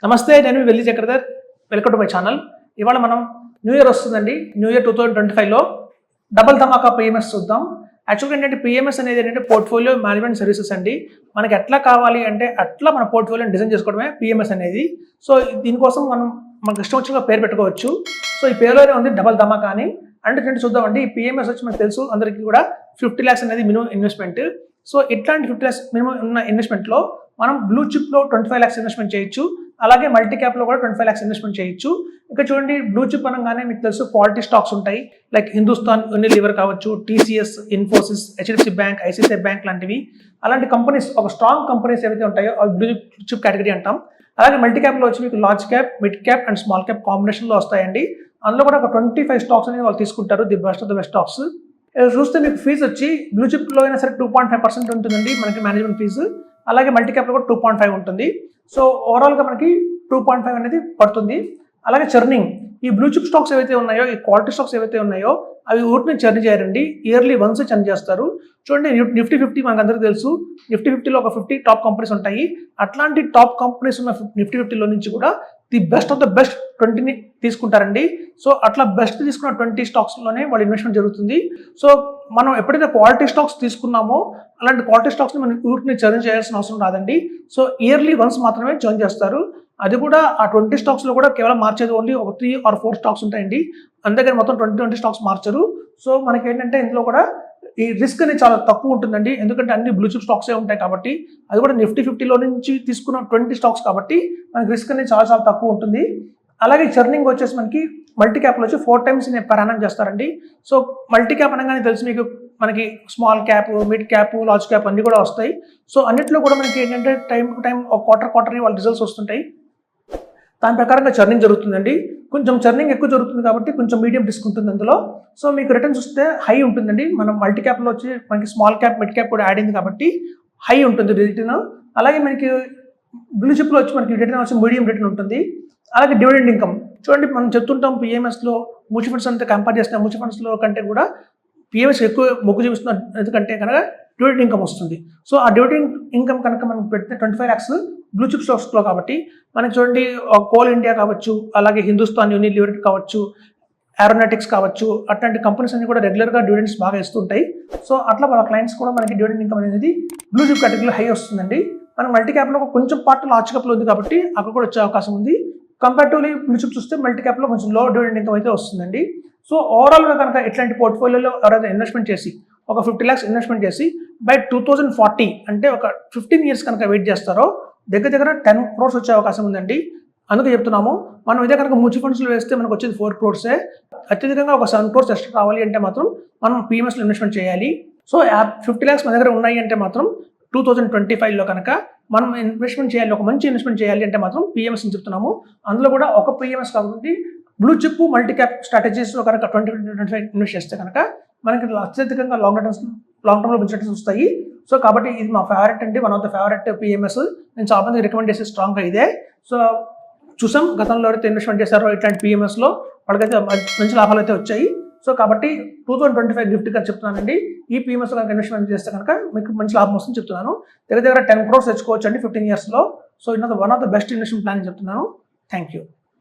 నమస్తే, నేను వెల్లి Chakradhar. Welcome to my channel. ఇవాళ మనం న్యూ ఇయర్ వస్తుందండి. న్యూ ఇయర్ 2025లో డబుల్ ధమాకా పిఎంఎస్ చూద్దాం. యాక్చువల్గా ఏంటంటే పిఎంఎస్ అనేది ఏంటంటే పోర్ట్ఫోలియో మేనేజ్మెంట్ సర్వీసెస్ అండి. మనకి ఎట్లా కావాలి అంటే అట్లా మన పోర్ట్ఫోలియోని డిజైన్ చేసుకోవడమే పిఎంఎస్ అనేది. సో దీనికోసం మనకు ఇష్టం వచ్చిన పేరు పెట్టుకోవచ్చు. సో ఈ పేరులోనే ఉంది డబుల్ ధమాకా అని. అంటే చూద్దామండి. ఈ పిఎంఎస్ వచ్చి మనకు తెలుసు అందరికీ కూడా 50 lakhs అనేది మినిమం ఇన్వెస్ట్మెంట్. సో ఇట్లాంటి 50 lakhs మినిమం ఉన్న ఇన్వెస్ట్మెంట్లో మనం బ్లూ చిప్లో 25 lakhs ఇన్వెస్ట్మెంట్ చేయొచ్చు. అలాగే మల్టీ క్యాప్లో కూడా 25 lakhs ఇన్వెస్ట్మెంట్ చేయొచ్చు. ఇక్కడ చూడండి, బ్లూ చిప్ అనగానే మీకు తెలుసు క్వాలిటీ స్టాక్స్ ఉంటాయి. లైక్ హిందుస్థాన్ యూనిలివర్ కావచ్చు, TCS, Infosys, HDFC bank, ICICI bank లాంటివి. అలాంటి కంపెనీస్, ఒక స్ట్రాంగ్ కంపెనీస్ ఏవైతే ఉంటాయో అవి బ్లూ చిప్ కేటగిరీ అంటాం. అలాగే మల్టీ క్యాప్లో వచ్చి మీకు large cap, mid cap and small cap కాంబినేషన్లో వస్తాయండి. అందులో కూడా ఒక 25 స్టాక్స్ అనేది వాళ్ళు తీసుకుంటారు, the best of the best stocks. చూస్తే మీకు ఫీజు వచ్చి బ్లూ చిప్లో అయినా సరే 2.5% ఉంటుందండి మనకి మేనేజ్మెంట్ ఫీజు. అలాగే మల్టీ క్యాప్లో కూడా 2.5 ఉంటుంది. సో ఓవరాల్గా మనకి 2.5 అనేది పడుతుంది. అలాగే చర్నింగ్, ఈ బ్లూ చిప్ స్టాక్స్ ఏవైతే ఉన్నాయో, ఈ క్వాలిటీ స్టాక్స్ ఏవైతే ఉన్నాయో అవి ఊరిని చర్న్ చేయరండి. ఇయర్లీ వన్స్ చర్న్ చేస్తారు. చూడండి, నిఫ్టీ 50 మనకు అందరికీ తెలుసు. నిఫ్టీ 50లో ఒక 50 టాప్ కంపెనీస్ ఉంటాయి. అట్లాంటి టాప్ కంపెనీస్ ఉన్న నిఫ్టీ 50లో నుంచి కూడా the best of the best 20ని తీసుకుంటారండి. సో అట్లా బెస్ట్ తీసుకున్న 20 స్టాక్స్లోనే వాళ్ళ ఇన్వెస్ట్మెంట్ జరుగుతుంది. సో మనం ఎప్పుడైతే క్వాలిటీ స్టాక్స్ తీసుకున్నామో అలాంటి క్వాలిటీ స్టాక్స్ని మనం ఊరికి చర్న్ చేయాల్సిన అవసరం రాదండి. సో ఇయర్లీ వన్స్ మాత్రమే చర్న్ చేస్తారు. అది కూడా ఆ 20 స్టాక్స్లో కూడా కేవలం మార్చేది ఓన్లీ ఒక 3 or 4 స్టాక్స్ ఉంటాయండి. అంతేగాని మొత్తం 20 స్టాక్స్ మార్చరు. సో మనకి ఏంటంటే ఇందులో కూడా ఈ రిస్క్ అనేది చాలా తక్కువ ఉంటుందండి. ఎందుకంటే అన్ని బ్లూ చిప్ స్టాక్సే ఉంటాయి కాబట్టి, అది కూడా నిఫ్టీ 50లో నుంచి తీసుకున్న 20 స్టాక్స్ కాబట్టి మనకి రిస్క్ అనేది చాలా చాలా తక్కువ ఉంటుంది. అలాగే చర్నింగ్ వచ్చేసి మనకి మల్టీ క్యాప్లో వచ్చి 4 times per annum చేస్తారండి. సో మల్టీ క్యాప్ అనగానే తెలుసు మీకు, మనకి small cap, mid cap, large cap అన్నీ కూడా వస్తాయి. సో అన్నింటిలో కూడా మనకి ఏంటంటే టైం టు టైం ఒక క్వార్టర్లీ వాళ్ళ రిజల్ట్స్ వస్తుంటాయి. దాని ప్రకారంగా చర్నింగ్ జరుగుతుందండి. కొంచెం చర్నింగ్ ఎక్కువ జరుగుతుంది కాబట్టి కొంచెం మీడియం రిస్క్ ఉంటుంది అందులో. సో మీకు రిటర్న్స్ వస్తే హై ఉంటుందండి. మనం మల్టీ క్యాప్లో వచ్చి మనకి స్మాల్ క్యాప్, మిడ్ క్యాప్ కూడా యాడ్ అయింది కాబట్టి హై ఉంటుంది రిటర్న్. అలాగే మనకి బ్లూ చిప్లో వచ్చి మనకి రిటర్న్ వచ్చి మీడియం రిటర్న్ ఉంటుంది. అలాగే డివిడెండ్ ఇన్కమ్ చూడండి, మనం చెప్తుంటాం పిఎంఎస్లో మ్యూచువల్ ఫండ్స్ అంతా కంపేర్ చేస్తే మ్యూచువల్ ఫండ్స్లో కంటే కూడా పిఎంఎస్ ఎక్కువ మొగ్గు చూపిస్తున్నారు. ఎందుకంటే కనుక డివిడెండ్ ఇన్కమ్ వస్తుంది. సో ఆ డివిడెండ్ ఇన్కమ్ కనుక మనం పెడితే 25 lakhs బ్లూ చిప్ స్టాక్స్లో కాబట్టి మనకి చూడండి, కోల్ ఇండియా కావచ్చు, అలాగే హిందుస్థాన్ యూనిలివర్ కావచ్చు, ఏరోనాటిక్స్ కావచ్చు, అట్లాంటి కంపెనీస్ అన్ని కూడా రెగ్యులర్గా డివిడెండ్స్ బాగా ఇస్తుంటాయి. సో అట్లా వాళ్ళ క్లయింట్స్ కూడా మనకి డివిడెండ్ ఇన్కమ్ అనేది బ్లూ చిప్ కేటగిరీలో హై వస్తుందండి. మనకి మల్టీ క్యాప్లో కొంచెం పార్ట్ లార్జ్ క్యాప్లో ఉంది కాబట్టి అక్కడ కూడా వచ్చే అవకాశం ఉంది. కంపారిటివ్లీ బ్లూ చిప్ చూస్తే మల్టీ క్యాప్లో కొంచెం లో డివిడెండ్ ఇన్కమ్ అయితే వస్తుందండి. సో ఓవరాల్గా కనుక ఇట్లాంటి పోర్ట్ఫోలియోలో ఎవరైనా ఇన్వెస్ట్మెంట్ చేసి ఒక 50 lakhs ఇన్వెస్ట్మెంట్ చేసి బై 2040 అంటే ఒక 15 years కనుక వెయిట్ చేస్తారో దగ్గర 10 crores వచ్చే అవకాశం ఉందండి. అందుకే చెప్తున్నాము, మనం ఇదే కనుక మ్యూచువల్ ఫండ్స్లో వేస్తే మనకు వచ్చేది 4 crores. అత్యధికంగా ఒక 7 crores ఎక్స్ట్రా కావాలి అంటే మాత్రం మనం పిఎంఎస్లో ఇన్వెస్ట్మెంట్ చేయాలి. సో 50 lakhs మన దగ్గర ఉన్నాయి అంటే మాత్రం 2025లో కనుక మనం ఇన్వెస్ట్మెంట్ చేయాలి, ఒక మంచి ఇన్వెస్ట్మెంట్ చేయాలి అంటే మాత్రం పిఎంఎస్ అని చెప్తున్నాము. అందులో కూడా ఒక పిఎంఎస్ కాబట్టి బ్లూ చిప్ మల్టీ క్యాప్ స్ట్రాటజీస్లో కనుక 20-25 ఇన్వెస్ట్ చేస్తే కనుక మనకి అత్యధికంగా లాంగ్ టర్మ్లో బెనిఫిట్స్ వస్తాయి. సో కాబట్టి ఇది మా ఫేవరెట్ అండి, one of the favourite PMS. నేను చాలా మందికి రికమెండ్ చేసే స్ట్రాంగ్గా ఇదే. సో చూసాం, గతంలో ఎవరైతే ఇన్వెస్ట్మెంట్ చేశారో ఇట్లాంటి పిఎంఎస్లో వాళ్ళకైతే మంచి లాభాలు అయితే వచ్చాయి. సో కాబట్టి 2025 గిఫ్ట్గా చెప్తున్నానండి. ఈ పిఎంఎస్లో కనుక ఇన్వెస్ట్మెంట్ చేస్తే కనుక మీకు మంచి లాభం వస్తుందని చెప్తున్నాను. దగ్గర 10 crores తెచ్చుకోవచ్చు అండి 15 yearsలో. So one of the best investment plan చెప్తున్నాను. Thank you.